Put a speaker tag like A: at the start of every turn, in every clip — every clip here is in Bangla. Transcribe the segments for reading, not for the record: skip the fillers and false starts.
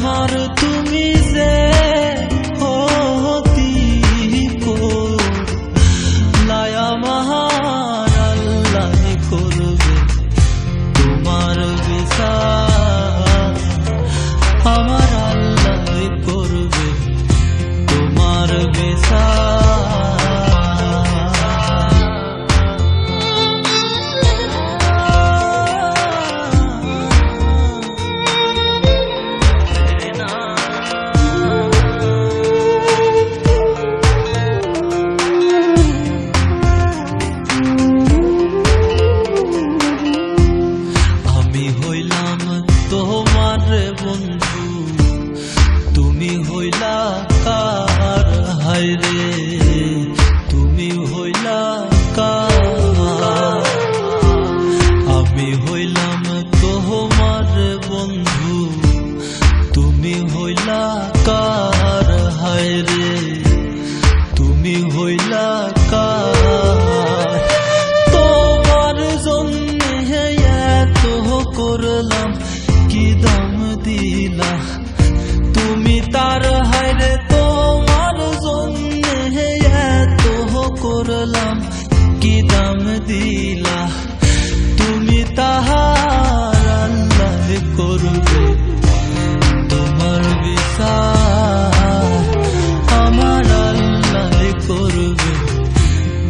A: আমার তুমি যে হতি লাই আমার আল্লাহ করবে তোমার বিচার, আমার আল্লাহ করবে তোমার বিচার। তোমার বন্ধু তুমি হইলা কার, হায়রে তুমি হইলা কার। আমি হইলাম তোমার বন্ধু তুমি হইলা কার, হায়রে তুমি হইলা কার। তোমার জন্য এত করলাম কি দাম দিলা তুমি তার, হায়রে তোমার জন্য এত করলাম কি দাম দিলা তুমি তাহার, আল্লাহ করবে তোমার বিচার, আমার আল্লাহ করবে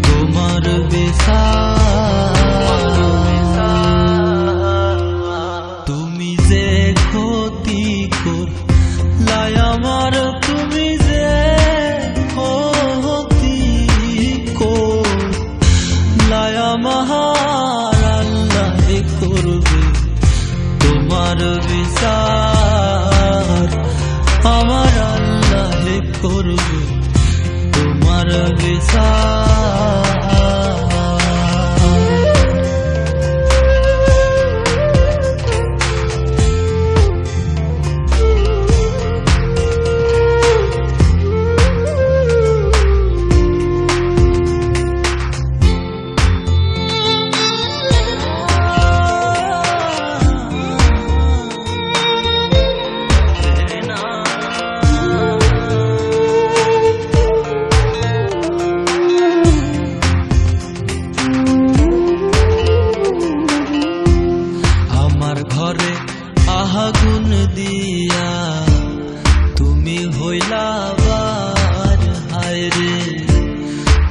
A: তোমার বিচার। লাই আমার তুমি যে হতি লাই আমার আল্লাহ করবে তোমার বিচার, আমার আল্লাহ করবে তোমার বিচার। ঘরে আগুন দিয়া তুমি হইলা বার, হায়রে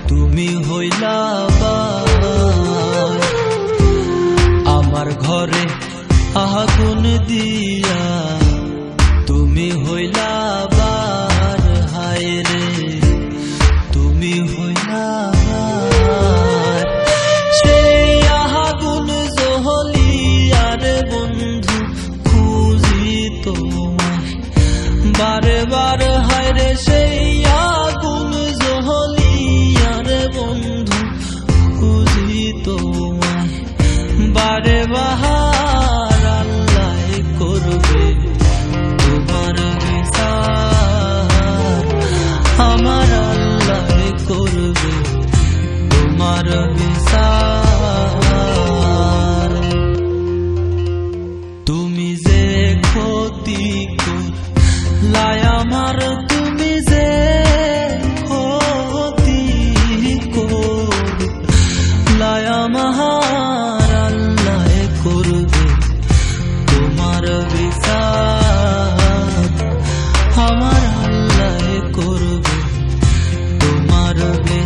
A: তুমি হইলা বার। আমার ঘরে আগুন দিয়া তুমি হইলা বার, হায়রে তুমি হইলা বার। সেই আগুন জহলিয়ার বন্ধু খুঁজি তোমায় বারে বার, হায়রে সেই আগুন জহলিয়ার বন্ধু খুঁজি তোমায় বারে বাহার, আল্লাহ করবে তোমার বিচার, আমার আল্লাহ করবে তোমার বিচার। তুমি যে ক্ষতি লাই আমার তুমি যে ক্ষতি লাই আমার আল্লাহ করবে তোমার বিচার, আমার আল্লাহ করবে তোমার বিচার।